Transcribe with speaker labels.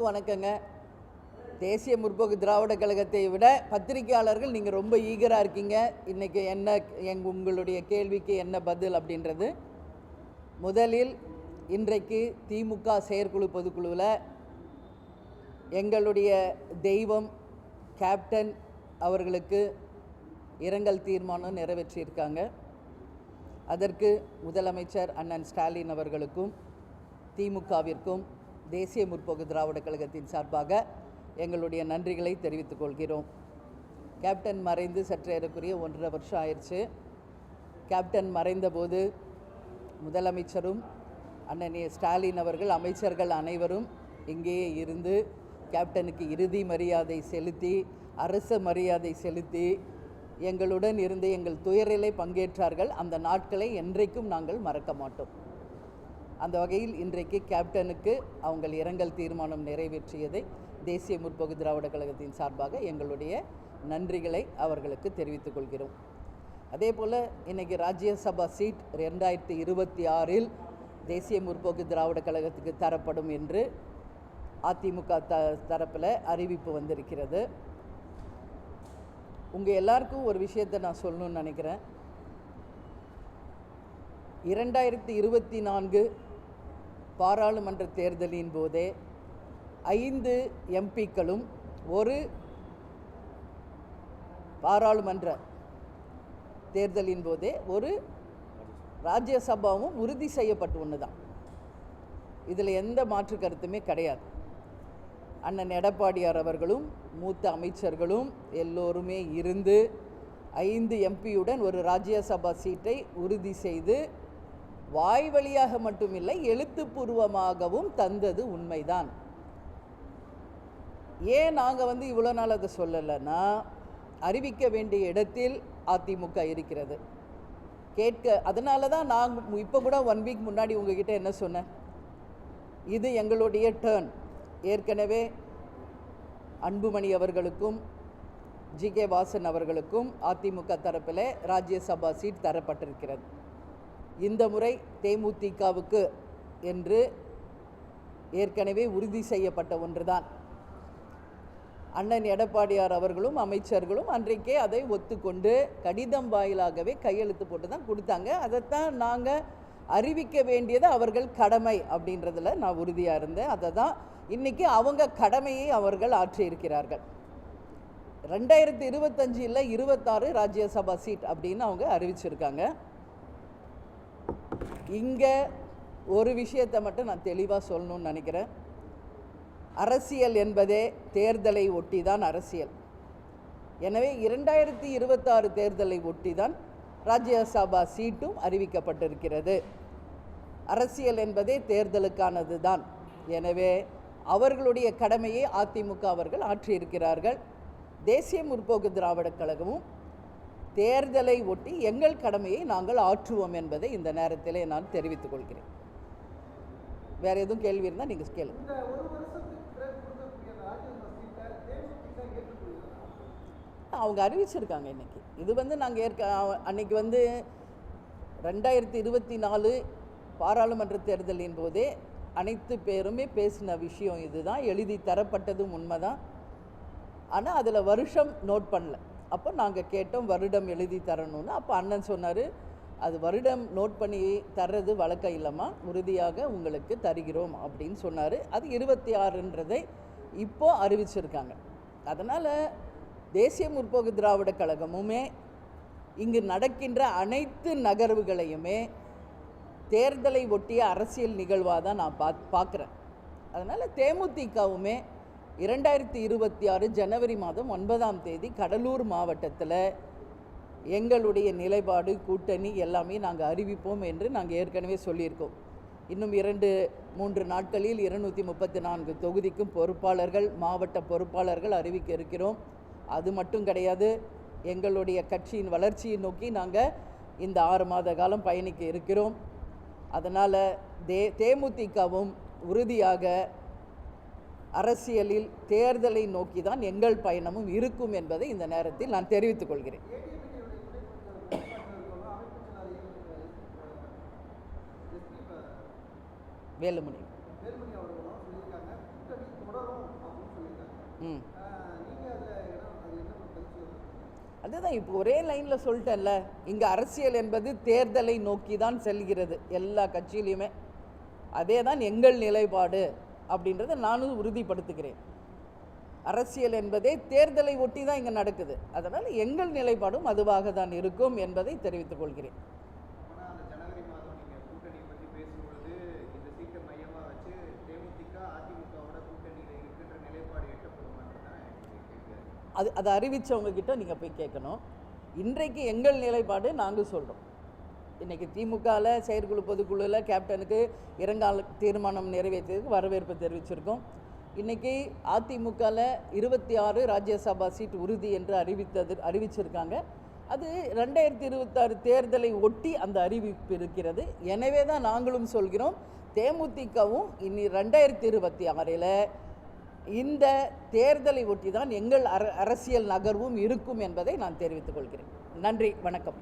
Speaker 1: எல்லாருக்கும் வணக்கங்க. தேசிய முற்போக்கு திராவிட கழகத்தை விட பத்திரிகையாளர்கள் நீங்கள் ரொம்ப ஈகராக இருக்கீங்க. இன்றைக்கி உங்களுடைய கேள்விக்கு என்ன பதில் அப்படின்றது. முதலில் இன்றைக்கு திமுக செயற்குழு பொதுக்குழுவில் எங்களுடைய தெய்வம் கேப்டன் அவர்களுக்கு இரங்கல் தீர்மானம் நிறைவேற்றியிருக்காங்க. அதற்கு முதலமைச்சர் அண்ணன் ஸ்டாலின் அவர்களுக்கும் திமுகவிற்கும் தேசிய முற்போக்கு திராவிட கழகத்தின் சார்பாக எங்களுடைய நன்றிகளை தெரிவித்துக் கொள்கிறோம். கேப்டன் மறைந்து சற்றேறக்குரிய 1.5 வருஷம் ஆயிடுச்சு. கேப்டன் மறைந்தபோது முதலமைச்சரும் அண்ணன் ஸ்டாலின் அவர்கள், அமைச்சர்கள் அனைவரும் இங்கேயே இருந்து கேப்டனுக்கு இறுதி மரியாதை செலுத்தி, அரச மரியாதை செலுத்தி எங்களுடன் இருந்து எங்கள் துயரிலே பங்கேற்றார்கள். அந்த நாட்களை என்றைக்கும் நாங்கள் மறக்க மாட்டோம். அந்த வகையில் இன்றைக்கு கேப்டனுக்கு அவங்க இரங்கல் தீர்மானம் நிறைவேற்றியதை தேசிய முற்போக்கு திராவிட கழகத்தின் சார்பாக எங்களுடைய நன்றிகளை அவர்களுக்கு தெரிவித்துக் கொள்கிறோம். அதே போல் இன்றைக்கி ராஜ்யசபா சீட் 2026 தேசிய முற்போக்கு திராவிட கழகத்துக்கு தரப்படும் என்று அதிமுக தரப்பில் அறிவிப்பு வந்திருக்கிறது. உங்கள் எல்லாருக்கும் ஒரு விஷயத்தை நான் சொல்லணும்னு நினைக்கிறேன். 2024 பாராளுமன்ற தேர்தலின் போதே 5 எம்பிக்களும் ஒரு பாராளுமன்ற தேர்தலின் போதே ஒரு ராஜ்யசபாவும் உறுதி செய்யப்பட்டு ஒன்று தான். இதில் எந்த மாற்று கருத்துமே கிடையாது. அண்ணன் எடப்பாடியார் அவர்களும் மூத்த அமைச்சர்களும் எல்லோருமே இருந்து 5 எம்பியுடன் ஒரு ராஜ்யசபா சீட்டை உறுதி செய்து வாய் வழியாக மட்டுமில்லை எழுத்துப்பூர்வமாகவும் தந்தது உண்மைதான். ஏன் நாங்கள் இவ்வளோ நாள் அதை சொல்லலைன்னா, அறிவிக்க வேண்டிய இடத்தில் அதிமுக இருக்கிறது. அதனால தான் நான் இப்போ கூட 1 வீக் முன்னாடி உங்ககிட்ட என்ன சொன்னேன், இது எங்களுடைய டேர்ன். ஏற்கனவே அன்புமணி அவர்களுக்கும் ஜி.கே. வாசன் அவர்களுக்கும் அதிமுக தரப்பில் ராஜ்யசபா சீட் தரப்பட்டிருக்கிறது. இந்த முறை தேமுதிகவுக்கு என்று ஏற்கனவே உறுதி செய்யப்பட்ட ஒன்றுதான். அண்ணன் எடப்பாடியார் அவர்களும் அமைச்சர்களும் அன்றைக்கே அதை ஒத்துக்கொண்டு கடிதம் வாயிலாகவே கையெழுத்து போட்டு தான் கொடுத்தாங்க. அதைத்தான் நாங்கள் அறிவிக்க வேண்டியது அவர்கள் கடமை அப்படின்றதில் நான் உறுதியாக இருந்தேன். அதை தான் இன்றைக்கி அவங்க கடமையை அவர்கள் ஆற்றியிருக்கிறார்கள். 2025 26 ராஜ்யசபா சீட் அப்படின்னு அவங்க அறிவிச்சிருக்காங்க. இங்கே ஒரு விஷயத்தை மட்டும் நான் தெளிவாக சொல்லணும்னு நினைக்கிறேன். அரசியல் என்பதே தேர்தலை ஒட்டி தான் அரசியல். எனவே 2026 தேர்தலை ஒட்டி தான் ராஜ்யசபா சீட்டும் அறிவிக்கப்பட்டிருக்கிறது. அரசியல் என்பதே தேர்தலுக்கானது தான். எனவே அவர்களுடைய கடமையை அதிமுக அவர்கள் ஆற்றியிருக்கிறார்கள். தேசிய முற்போக்கு திராவிட கழகமும் தேர்தலை ஒட்டி எங்கள் கடமையை நாங்கள் ஆற்றுவோம் என்பதை இந்த நேரத்திலே நான் தெரிவித்துக் கொள்கிறேன். வேறு எதுவும் கேள்வி இருந்தால் நீங்கள் கேளுங்க. அவங்க அறிவிச்சிருக்காங்க இன்னைக்கு. இது நாங்கள் அன்னைக்கு 2024 பாராளுமன்ற தேர்தலின் போதே அனைத்து பேருமே பேசின விஷயம் இதுதான். எழுதி தரப்பட்டதும் உண்மைதான். ஆனால் அதில் வருஷம் நோட் பண்ணல. அப்போ நாங்கள் கேட்டோம் வருடம் எழுதி தரணும்னு. அப்போ அண்ணன் சொன்னார், அது வருடம் நோட் பண்ணி தர்றது வழக்கம் இல்லைம்மா, உறுதியாக உங்களுக்கு தருகிறோம் அப்படின்னு சொன்னார். அது 26ன்றதை இப்போது அறிவிச்சிருக்காங்க. அதனால் தேசிய முற்போக்கு திராவிட கழகமுமே இங்கு நடக்கின்ற அனைத்து நகர்வுகளையுமே தேர்தலை ஒட்டிய அரசியல் நிகழ்வாக தான் நான் பார்க்குறேன். அதனால் தேமுதிகவுமே 2026 ஜனவரி மாதம் 9ஆம் தேதி கடலூர் மாவட்டத்தில் எங்களுடைய நிலைப்பாடு, கூட்டணி எல்லாமே நாங்கள் அறிவிப்போம் என்று நாங்கள் ஏற்கனவே சொல்லியிருக்கோம். இன்னும் 2-3 நாட்களில் 234 தொகுதிக்கும் பொறுப்பாளர்கள், மாவட்ட பொறுப்பாளர்கள் அறிவிக்க இருக்கிறோம். அது மட்டும் கிடையாது, எங்களுடைய கட்சியின் வளர்ச்சியை நோக்கி நாங்கள் இந்த 6 மாத காலம் பயணிக்க இருக்கிறோம். அதனால் தேமுதிகவும் உறுதியாக அரசியலில் தேர்தலை நோக்கி தான் எங்கள் பயணமும் இருக்கும் என்பதை இந்த நேரத்தில் நான் தெரிவித்துக் கொள்கிறேன். வேலுமணி அதுதான் இப்போ ஒரே லைனில் சொல்லிட்டேன்ல, இங்கே அரசியல் என்பது தேர்தலை நோக்கி தான் செல்கிறது எல்லா கட்சியிலையுமே. அதே தான் எங்கள் நிலைப்பாடு அப்படின்றத நானும் உறுதிப்படுத்துகிறேன். அரசியல் என்பதே தேர்தலை ஒட்டி தான் இங்கே நடக்குது. அதனால் எங்கள் நிலைப்பாடும் அதுவாக தான் இருக்கும் என்பதை தெரிவித்துக் கொள்கிறேன். அதை அறிவித்தவங்க கிட்ட நீங்கள் போய் கேட்கணும். இன்றைக்கு எங்கள் நிலைப்பாடு நாங்கள் சொல்கிறோம். இன்றைக்கி திமுகவில் செயற்குழு பொதுக்குழுவில் கேப்டனுக்கு இரங்கால தீர்மானம் நிறைவேற்றியதுக்கு வரவேற்பு தெரிவிச்சிருக்கோம். இன்றைக்கி அதிமுகவில் 26 ராஜ்யசபா சீட் உறுதி என்று அறிவிச்சிருக்காங்க. அது 2026 தேர்தலை ஒட்டி அந்த அறிவிப்பு இருக்கிறது. எனவே தான் நாங்களும் சொல்கிறோம், தேமுதிகவும் இனி 2026 இந்த தேர்தலை ஒட்டி தான் எங்கள் அரசியல் நகர்வும் இருக்கும் என்பதை நான் தெரிவித்துக் கொள்கிறேன். நன்றி, வணக்கம்.